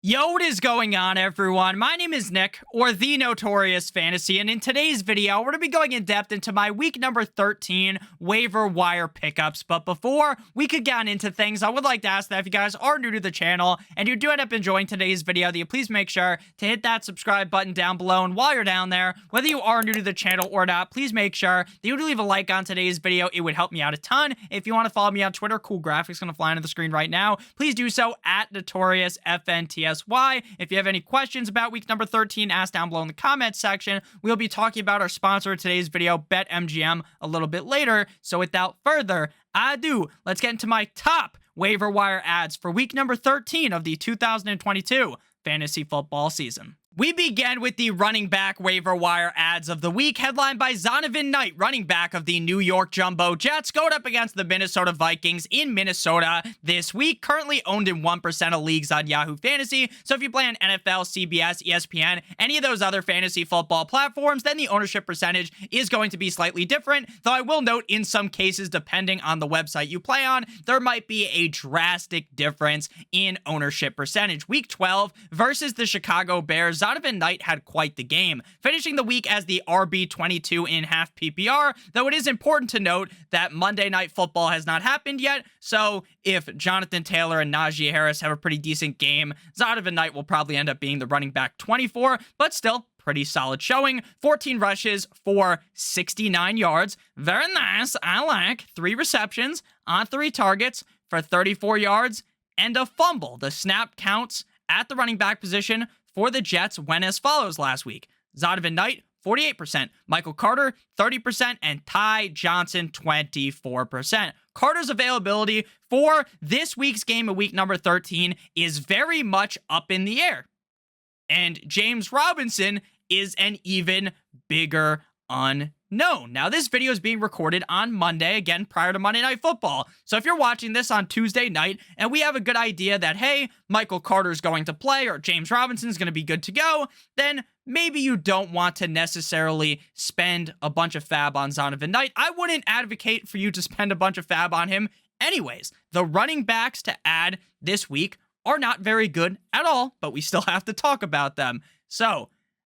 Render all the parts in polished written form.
Yo, what is going on, everyone? My name is Nick, or The Notorious Fantasy, and in today's video, we're going to be going in depth into my week number 13 waiver wire pickups. But before we could get into things, I would like to ask that if you guys are new to the channel and you do end up enjoying today's video, that you please make sure to hit that subscribe button down below. And while you're down there, whether you are new to the channel or not, please make sure that you leave a like on today's video. It would help me out a ton. If you want to follow me on Twitter, cool graphics going to fly onto the screen right now. Please do so at NotoriousFNTS. If you have any questions about week number 13, ask down below in the comments section. We'll be talking about our sponsor of today's video, BetMGM, a little bit later. So without further ado, let's get into my top waiver wire ads for week number 13 of the 2022 fantasy football season. We begin with the running back waiver wire ads of the week, headlined by Zonovan Knight, running back of the New York Jumbo Jets, going up against the Minnesota Vikings in Minnesota this week, currently owned in 1% of leagues on Yahoo Fantasy. So if you play on NFL, CBS, ESPN, any of those other fantasy football platforms, then the ownership percentage is going to be slightly different, though I will note in some cases, depending on the website you play on, there might be a drastic difference in ownership percentage. Week 12 versus the Chicago Bears, Zonovan Knight had quite the game, finishing the week as the RB22 in half PPR, though it is important to note that Monday Night Football has not happened yet, so if Jonathan Taylor and Najee Harris have a pretty decent game, Zonovan Knight will probably end up being the running back 24, but still, pretty solid showing. 14 rushes for 69 yards. Very nice. I like. 3 receptions on 3 targets for 34 yards and a fumble. The snap counts at the running back position for the Jets went as follows last week. Zonovan Knight, 48%. Michael Carter, 30%. And Ty Johnson, 24%. Carter's availability for this week's game of week number 13 is very much up in the air. And James Robinson is an even bigger unknown. Now, this video is being recorded on Monday, again, prior to Monday Night Football. So if you're watching this on Tuesday night and we have a good idea that, hey, Michael Carter's going to play or James Robinson's going to be good to go, then maybe you don't want to necessarily spend a bunch of fab on Zonovan Knight. I wouldn't advocate for you to spend a bunch of fab on him anyways. The running backs to add this week are not very good at all, but we still have to talk about them. So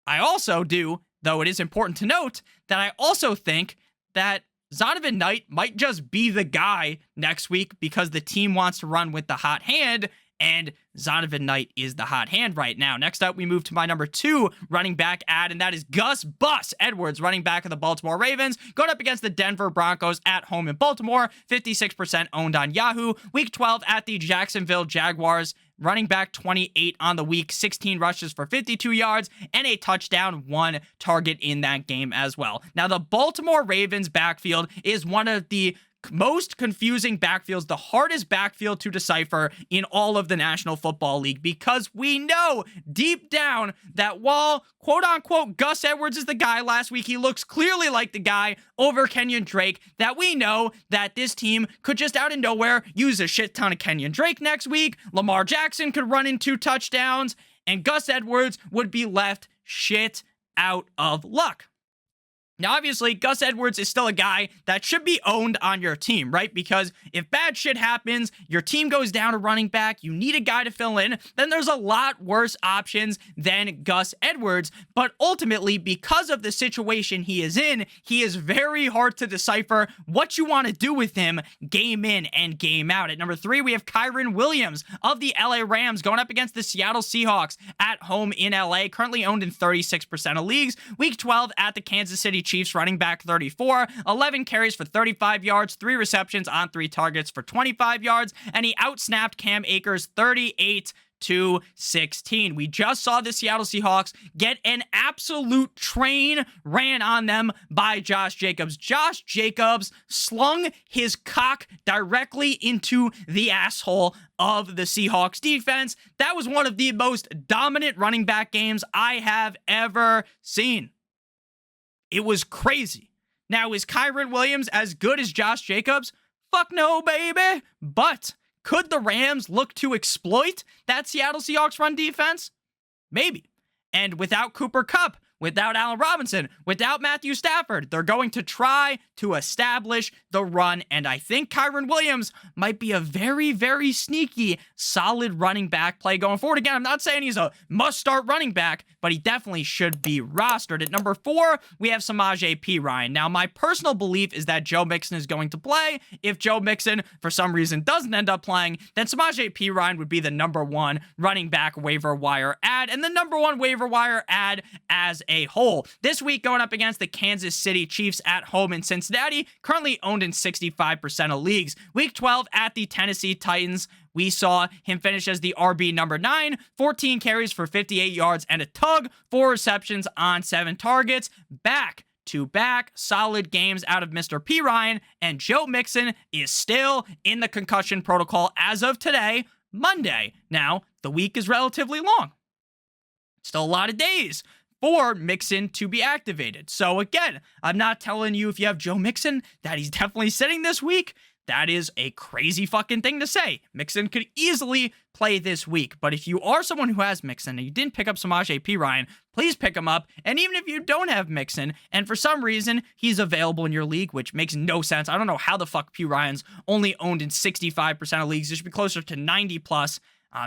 I also do, though it is important to note, that I also think that Zonovan Knight might just be the guy next week because the team wants to run with the hot hand, and Zonovan Knight is the hot hand right now. Next up, we move to my number 2 running back ad, and that is Gus Bus Edwards, running back of the Baltimore Ravens, going up against the Denver Broncos at home in Baltimore, 56% owned on Yahoo. Week 12 at the Jacksonville Jaguars, running back 28 on the week, 16 rushes for 52 yards, and a touchdown, 1 target in that game as well. Now, the Baltimore Ravens backfield is one of the most confusing backfields, the hardest backfield to decipher in all of the National Football League, because we know deep down that while quote-unquote Gus Edwards is the guy last week, he looks clearly like the guy over Kenyon Drake, that we know that this team could just out of nowhere use a shit ton of Kenyon Drake next week. Lamar Jackson could run in 2 touchdowns, and Gus Edwards would be left shit out of luck. Now, obviously, Gus Edwards is still a guy that should be owned on your team, right? Because if bad shit happens, your team goes down a running back, you need a guy to fill in, then there's a lot worse options than Gus Edwards. But ultimately, because of the situation he is in, he is very hard to decipher what you want to do with him game in and game out. At number 3, we have Kyren Williams of the LA Rams going up against the Seattle Seahawks at home in LA, currently owned in 36% of leagues. Week 12 at the Kansas City Chiefs, running back 34, 11 carries for 35 yards, 3 receptions on 3 targets for 25 yards, and he outsnapped Cam Akers 38-16. We just saw the Seattle Seahawks get an absolute train ran on them by Josh Jacobs. Josh Jacobs slung his cock directly into the asshole of the Seahawks defense. That was one of the most dominant running back games I have ever seen. It was crazy. Now, is Kyren Williams as good as Josh Jacobs? Fuck no, baby. But could the Rams look to exploit that Seattle Seahawks run defense? Maybe. And without Cooper Kupp, without Allen Robinson, without Matthew Stafford. They're going to try to establish the run, and I think Kyren Williams might be a very, very sneaky, solid running back play going forward. Again, I'm not saying he's a must-start running back, but he definitely should be rostered. At number 4, we have Samaje Perine. Now, my personal belief is that Joe Mixon is going to play. If Joe Mixon, for some reason, doesn't end up playing, then Samaje Perine would be the number 1 running back waiver wire ad, and the number 1 waiver wire ad as a whole. This week, going up against the Kansas City Chiefs at home in Cincinnati, currently owned in 65% of leagues. Week 12 at the Tennessee Titans, we saw him finish as the RB number 9, 14 carries for 58 yards and a tug, 4 receptions on 7 targets. Back-to-back solid games out of Mr. Perine, and Joe Mixon is still in the concussion protocol as of today, Monday. Now, the week is relatively long. Still a lot of days for Mixon to be activated. So again, I'm not telling you if you have Joe Mixon that he's definitely sitting this week. That is a crazy fucking thing to say. Mixon could easily play this week. But if you are someone who has Mixon and you didn't pick up Samaje Perine, please pick him up. And even if you don't have Mixon, and for some reason he's available in your league, which makes no sense. I don't know how the fuck Perine's only owned in 65% of leagues. It should be closer to 90 plus.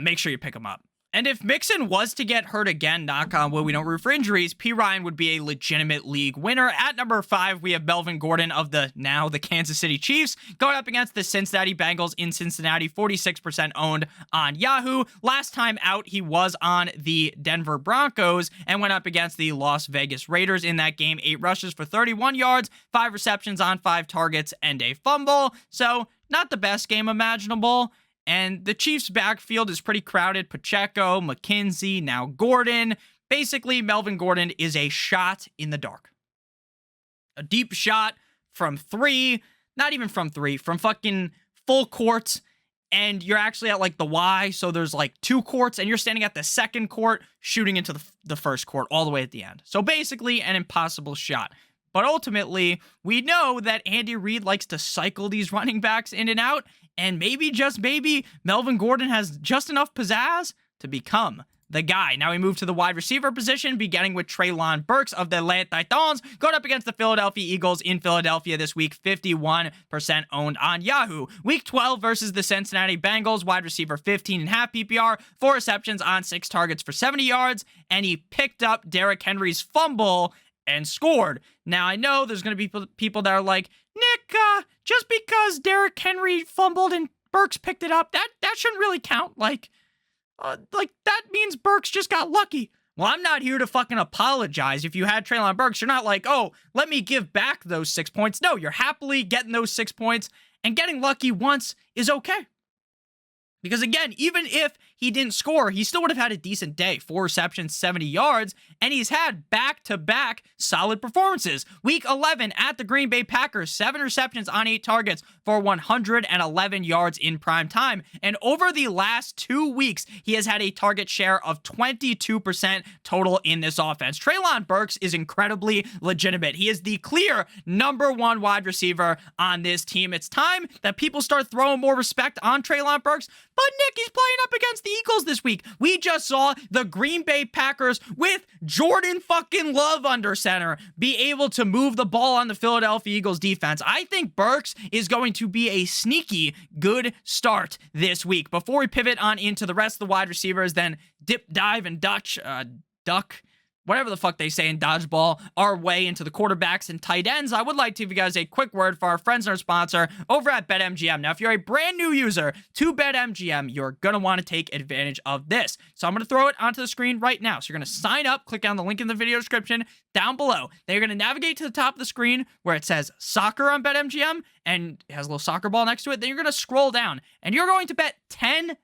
Make sure you pick him up. And if Mixon was to get hurt again, knock on wood, we don't root for injuries, Perine would be a legitimate league winner. At number 5, we have Melvin Gordon of the Kansas City Chiefs going up against the Cincinnati Bengals in Cincinnati, 46% owned on Yahoo. Last time out, he was on the Denver Broncos and went up against the Las Vegas Raiders in that game. 8 rushes for 31 yards, 5 receptions on 5 targets, and a fumble. So, not the best game imaginable. And the Chiefs' backfield is pretty crowded. Pacheco, McKenzie, now Gordon. Basically, Melvin Gordon is a shot in the dark. A deep shot from 3, not even from 3, from fucking full court. And you're actually at like the Y, so there's like 2 courts, and you're standing at the second court, shooting into the first court all the way at the end. So basically, an impossible shot. But ultimately, we know that Andy Reid likes to cycle these running backs in and out, and maybe, just maybe, Melvin Gordon has just enough pizzazz to become the guy. Now we move to the wide receiver position, beginning with Treylon Burks of the Atlanta Titans, going up against the Philadelphia Eagles in Philadelphia this week, 51% owned on Yahoo. Week 12 versus the Cincinnati Bengals, wide receiver 15.5 PPR, 4 receptions on 6 targets for 70 yards, and he picked up Derrick Henry's fumble and scored. Now, I know there's going to be people that are like, Nick, just because Derrick Henry fumbled and Burks picked it up, that shouldn't really count. Like that means Burks just got lucky. Well, I'm not here to fucking apologize. If you had Treylon Burks, you're not like, oh, let me give back those 6 points. No, you're happily getting those 6 points, and getting lucky once is okay. Because again, even if he didn't score, he still would have had a decent day. 4 receptions, 70 yards, and he's had back-to-back solid performances. Week 11 at the Green Bay Packers, 7 receptions on 8 targets for 111 yards in prime time. And over the last 2 weeks, he has had a target share of 22% total in this offense. Treylon Burks is incredibly legitimate. He is the clear number 1 wide receiver on this team. It's time that people start throwing more respect on Treylon Burks. But Nick, he's playing up against the Eagles this week. We just saw the Green Bay Packers with Jordan fucking Love under center be able to move the ball on the Philadelphia Eagles defense. I think Burks is going to be a sneaky good start this week. Before we pivot on into the rest of the wide receivers, then dip, dive, and duck, whatever the fuck they say in dodgeball, our way into the quarterbacks and tight ends, I would like to give you guys a quick word for our friends and our sponsor over at BetMGM. Now, if you're a brand new user to BetMGM, you're going to want to take advantage of this. So I'm going to throw it onto the screen right now. So you're going to sign up, click on the link in the video description down below. Then you're going to navigate to the top of the screen where it says soccer on BetMGM, and it has a little soccer ball next to it. Then you're going to scroll down, and you're going to bet $10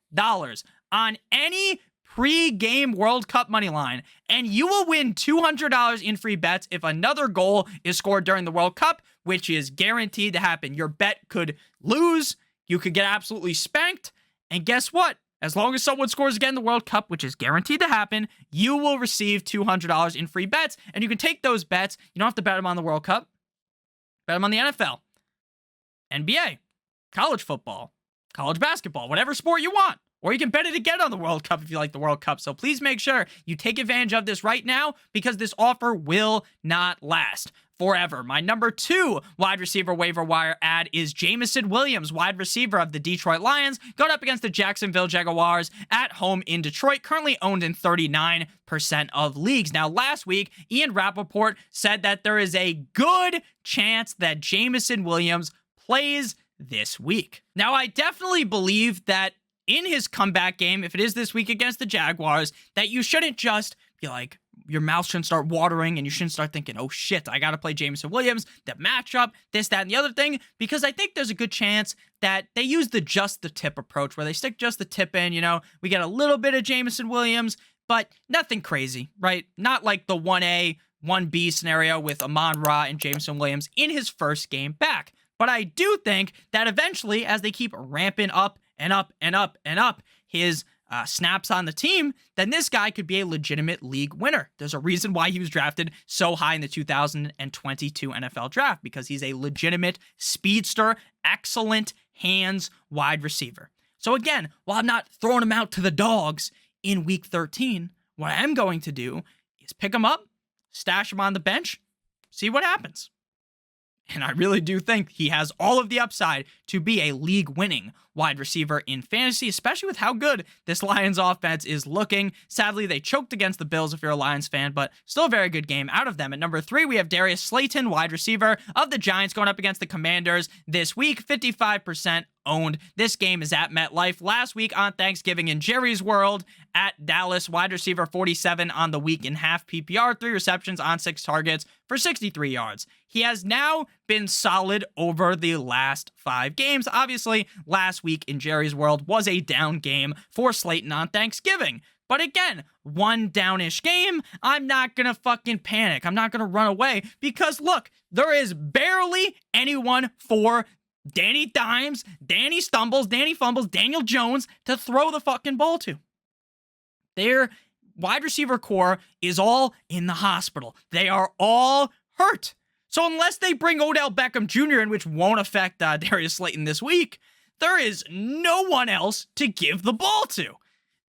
on any pre-game World Cup money line, and you will win $200 in free bets if another goal is scored during the World Cup, which is guaranteed to happen. Your bet could lose, you could get absolutely spanked, and guess what? As long as someone scores again in the World Cup, which is guaranteed to happen, you will receive $200 in free bets, and you can take those bets. You don't have to bet them on the World Cup. Bet them on the NFL, NBA, college football, college basketball, whatever sport you want. Or you can bet it again on the World Cup if you like the World Cup. So please make sure you take advantage of this right now because this offer will not last forever. My number 2 wide receiver waiver wire ad is Jameson Williams, wide receiver of the Detroit Lions, going up against the Jacksonville Jaguars at home in Detroit, currently owned in 39% of leagues. Now, last week, Ian Rappaport said that there is a good chance that Jameson Williams plays this week. Now, I definitely believe that in his comeback game, if it is this week against the Jaguars, that you shouldn't just be like, your mouth shouldn't start watering and you shouldn't start thinking, oh shit, I got to play Jameson Williams, the matchup, this, that, and the other thing, because I think there's a good chance that they use the just the tip approach where they stick just the tip in, we get a little bit of Jameson Williams, but nothing crazy, right? Not like the 1A, 1B scenario with Amon-Ra and Jameson Williams in his first game back. But I do think that eventually, as they keep ramping up and up and up and up his snaps on the team, then this guy could be a legitimate league winner. There's a reason why he was drafted so high in the 2022 NFL draft, because he's a legitimate speedster, excellent hands wide receiver. So again, while I'm not throwing him out to the dogs in week 13, what I am going to do is pick him up, stash him on the bench, see what happens. And I really do think he has all of the upside to be a league-winning wide receiver in fantasy, especially with how good this Lions offense is looking. Sadly, they choked against the Bills if you're a Lions fan, but still a very good game out of them. At number 3, we have Darius Slayton, wide receiver of the Giants, going up against the Commanders this week, 55% owned. This game is at MetLife. Last week on Thanksgiving in Jerry's World at Dallas, wide receiver 47 on the week in half PPR, 3 receptions on 6 targets for 63 yards. He has now been solid over the last 5 games. Obviously, last week in Jerry's World was a down game for Slayton on Thanksgiving. But again, one downish game, I'm not going to fucking panic. I'm not going to run away because look, there is barely anyone for Danny Dimes, Danny Stumbles, Danny Fumbles, Daniel Jones to throw the fucking ball to. Their wide receiver core is all in the hospital. They are all hurt. So unless they bring Odell Beckham Jr. in, which won't affect Darius Slayton this week, there is no one else to give the ball to.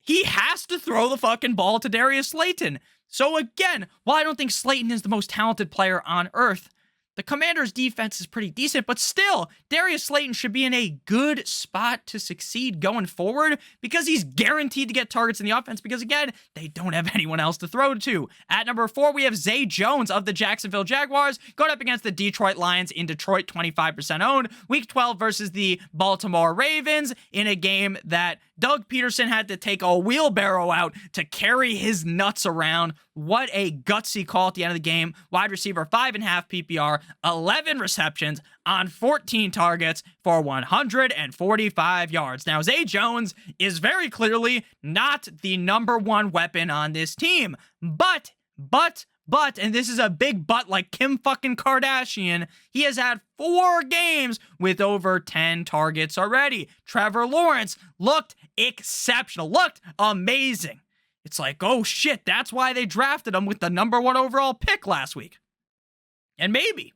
He has to throw the fucking ball to Darius Slayton. So again, while I don't think Slayton is the most talented player on earth, the Commanders' defense is pretty decent, but still, Darius Slayton should be in a good spot to succeed going forward because he's guaranteed to get targets in the offense because, again, they don't have anyone else to throw to. At number 4, we have Zay Jones of the Jacksonville Jaguars going up against the Detroit Lions in Detroit, 25% owned. Week 12 versus the Baltimore Ravens in a game that Doug Peterson had to take a wheelbarrow out to carry his nuts around. What a gutsy call at the end of the game. Wide receiver 5.5 PPR, 11 receptions on 14 targets for 145 yards. Now, Zay Jones is very clearly not the number 1 weapon on this team, but, and this is a big but like Kim fucking Kardashian, he has had 4 games with over 10 targets already. Trevor Lawrence looked exceptional, looked amazing. It's like, oh shit, that's why they drafted him with the number 1 overall pick last week. And maybe,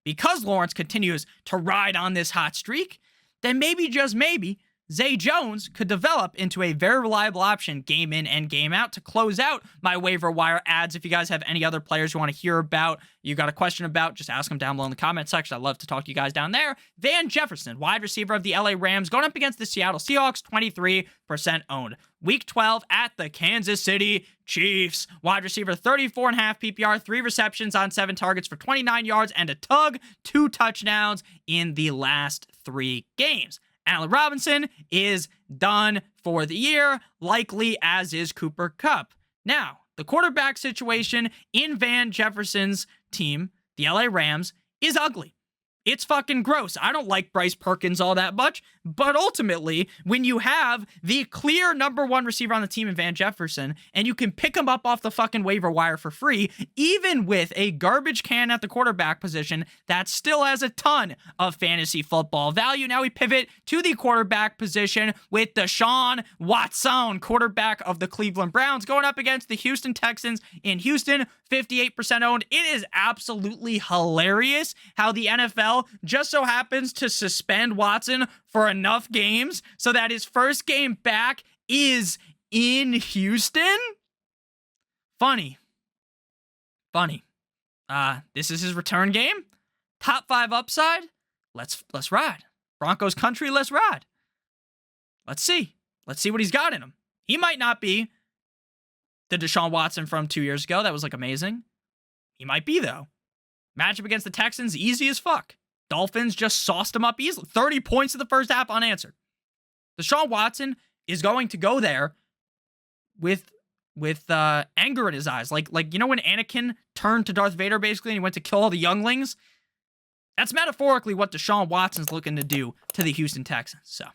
because Lawrence continues to ride on this hot streak, then maybe, just maybe, Zay Jones could develop into a very reliable option game in and game out. To close out my waiver wire ads, if you guys have any other players you want to hear about, you got a question about, just ask them down below in the comment section. I'd love to talk to you guys down there. Van Jefferson, wide receiver of the LA Rams, going up against the Seattle Seahawks, 23% owned. Week 12 at the Kansas City Chiefs. Wide receiver 34.5 PPR, 3 receptions on 7 targets for 29 yards and a tug, 2 touchdowns in the last 3 games. Allen Robinson is done for the year, likely as is Cooper Kupp. Now, the quarterback situation in Van Jefferson's team, the LA Rams, is ugly. It's fucking gross. I don't like Bryce Perkins all that much, but ultimately, when you have the clear number 1 receiver on the team in Van Jefferson, and you can pick him up off the fucking waiver wire for free, even with a garbage can at the quarterback position, that still has a ton of fantasy football value. Now we pivot to the quarterback position with Deshaun Watson, quarterback of the Cleveland Browns, going up against the Houston Texans in Houston, 58% owned. It is absolutely hilarious how the NFL just so happens to suspend Watson for enough games so that his first game back is in Houston. Funny. This is his return game. Top 5 upside. Let's ride. Broncos country, let's ride. Let's see what he's got in him. He might not be the Deshaun Watson from 2 years ago. That was like amazing. He might be though. Matchup against the Texans, easy as fuck. Dolphins just sauced him up easily. 30 points in the first half unanswered. Deshaun Watson is going to go there with anger in his eyes. Like you know when Anakin turned to Darth Vader basically and he went to kill all the younglings? That's metaphorically what Deshaun Watson's looking to do to the Houston Texans. So,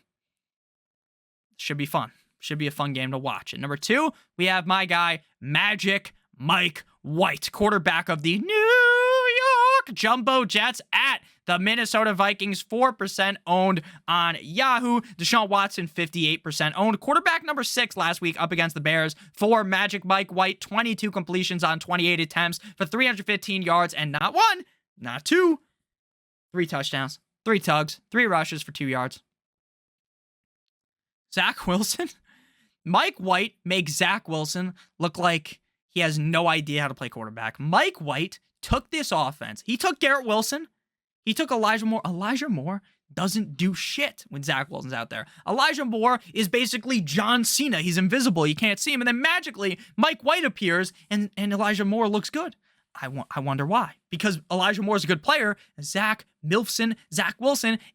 should be fun. Should be a fun game to watch. At number 2, we have my guy, Magic Mike White, quarterback of the New York Jumbo Jets at the Minnesota Vikings, 4% owned on Yahoo. Deshaun Watson, 58% owned. Quarterback number 6 last week up against the Bears for Magic Mike White, 22 completions on 28 attempts for 315 yards and not 1, not 2, 3 touchdowns, 3 tugs, 3 rushes for 2 yards. Zach Wilson? Mike White makes Zach Wilson look like he has no idea how to play quarterback. Mike White took this offense. He took Garrett Wilson. He took Elijah Moore. Elijah Moore doesn't do shit when Zach Wilson's out there. Elijah Moore is basically John Cena. He's invisible. You can't see him. And then magically, Mike White appears and Elijah Moore looks good. I wonder why. Because Elijah Moore is a good player. Zach Wilson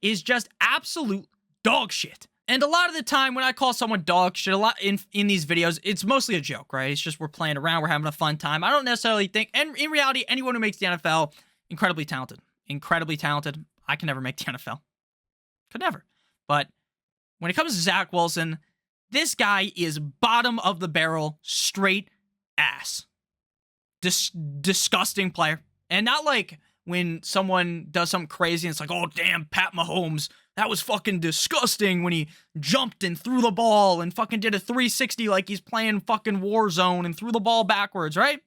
is just absolute dog shit. And a lot of the time when I call someone dog shit, a lot in these videos, it's mostly a joke, right? It's just we're playing around, we're having a fun time. I don't necessarily think, and in reality, anyone who makes the NFL, incredibly talented. Incredibly talented. I can never make the NFL. Could never. But when it comes to Zach Wilson, this guy is bottom of the barrel, straight ass. Disgusting player. And not like when someone does something crazy and it's like, oh, damn, Pat Mahomes, that was fucking disgusting when he jumped and threw the ball and fucking did a 360 like he's playing fucking Warzone and threw the ball backwards, right?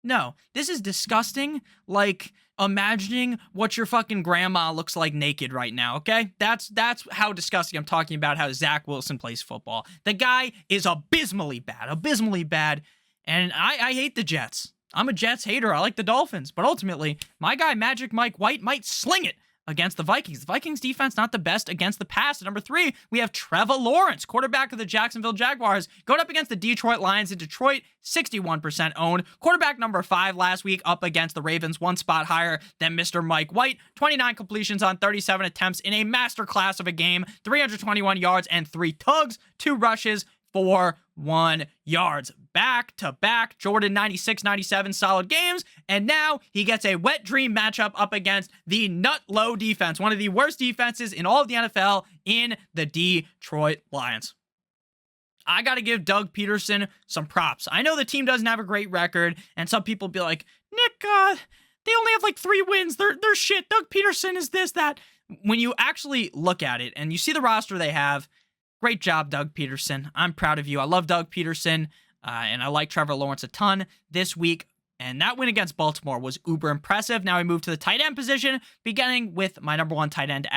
No, this is disgusting like imagining what your fucking grandma looks like naked right now, okay? That's how disgusting I'm talking about how Zach Wilson plays football. The guy is abysmally bad, and I hate the Jets. I'm a Jets hater. I like the Dolphins. But ultimately, my guy Magic Mike White might sling it against the Vikings. The Vikings defense not the best against the pass. At number 3, we have Trevor Lawrence, quarterback of the Jacksonville Jaguars, going up against the Detroit Lions in Detroit, 61% owned. Quarterback number 5 last week up against the Ravens, 1 spot higher than Mr. Mike White. 29 completions on 37 attempts in a masterclass of a game, 321 yards and 3 tugs, 2 rushes for 1 yards. Back-to-back Jordan 96-97 solid games, and now he gets a wet dream matchup up against the nut low defense, one of the worst defenses in all of the NFL in the Detroit Lions. I got to give Doug Peterson some props. I know the team doesn't have a great record, and some people be like, Nick, they only have like 3 wins. They're shit. Doug Peterson is this, that. When you actually look at it and you see the roster they have, great job, Doug Peterson. I'm proud of you. I love Doug Peterson, and I like Trevor Lawrence a ton this week. And that win against Baltimore was uber impressive. Now we move to the tight end position, beginning with my number 1 tight end,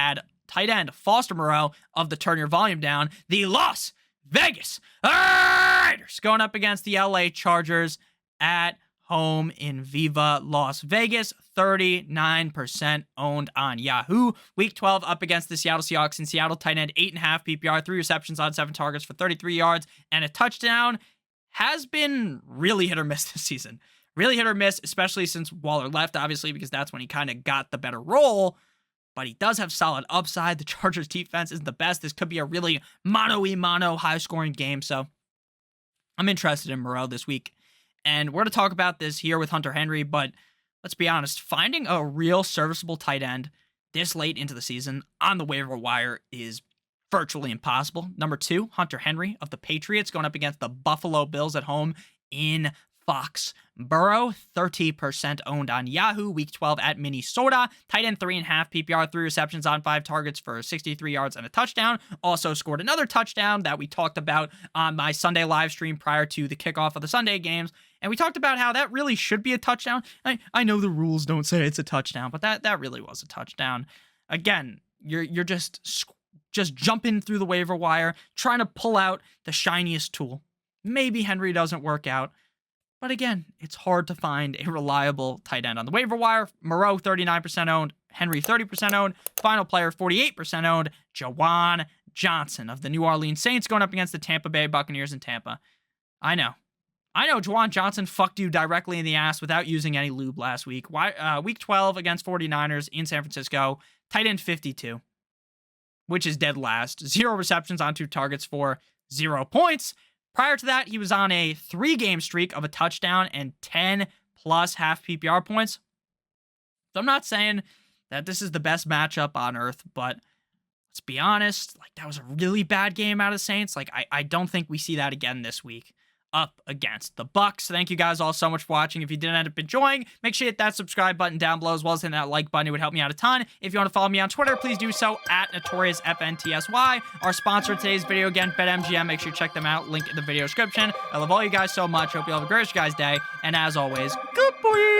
Foster Moreau of the Turn Your Volume Down, the Las Vegas Raiders, going up against the LA Chargers at home in Viva Las Vegas, 39% owned on Yahoo. Week 12 up against the Seattle Seahawks in Seattle, tight end, 8.5 PPR, 3 receptions on 7 targets for 33 yards and a touchdown. Has been really hit or miss this season. Really hit or miss, especially since Waller left, obviously, because that's when he kind of got the better role. But he does have solid upside. The Chargers defense isn't the best. This could be a really mano-a-mano high-scoring game. So I'm interested in Moreau this week. And we're going to talk about this here with Hunter Henry, but let's be honest, finding a real serviceable tight end this late into the season on the waiver wire is virtually impossible. Number 2, Hunter Henry of the Patriots, going up against the Buffalo Bills at home in Foxborough, 30% owned on Yahoo. Week 12 at Minnesota, tight end, 3.5 PPR, 3 receptions on 5 targets for 63 yards and a touchdown. Also scored another touchdown that we talked about on my Sunday live stream prior to the kickoff of the Sunday games. And we talked about how that really should be a touchdown. I know the rules don't say it's a touchdown, but that really was a touchdown. Again, you're just just jumping through the waiver wire, trying to pull out the shiniest tool. Maybe Henry doesn't work out. But again, it's hard to find a reliable tight end on the waiver wire. Moreau, 39% owned. Henry, 30% owned. Final player, 48% owned. Juwan Johnson of the New Orleans Saints going up against the Tampa Bay Buccaneers in Tampa. I know, Juwan Johnson fucked you directly in the ass without using any lube last week. Week 12 against 49ers in San Francisco. Tight end 52, which is dead last. 0 receptions on 2 targets for 0 points. Prior to that, he was on a 3-game streak of a touchdown and 10 plus half PPR points. So I'm not saying that this is the best matchup on earth, but let's be honest, like, that was a really bad game out of Saints. Like, I don't think we see that again this week up against the Bucs. Thank you guys all so much for watching. If you did end up enjoying, make sure you hit that subscribe button down below, as well as hitting that like button. It would help me out a ton. If you want to follow me on Twitter, please do so at NotoriousFNTSY. Our sponsor of today's video, again, BetMGM. Make sure you check them out. Link in the video description. I love all you guys so much. Hope you all have a great guys' day. And as always, good boy.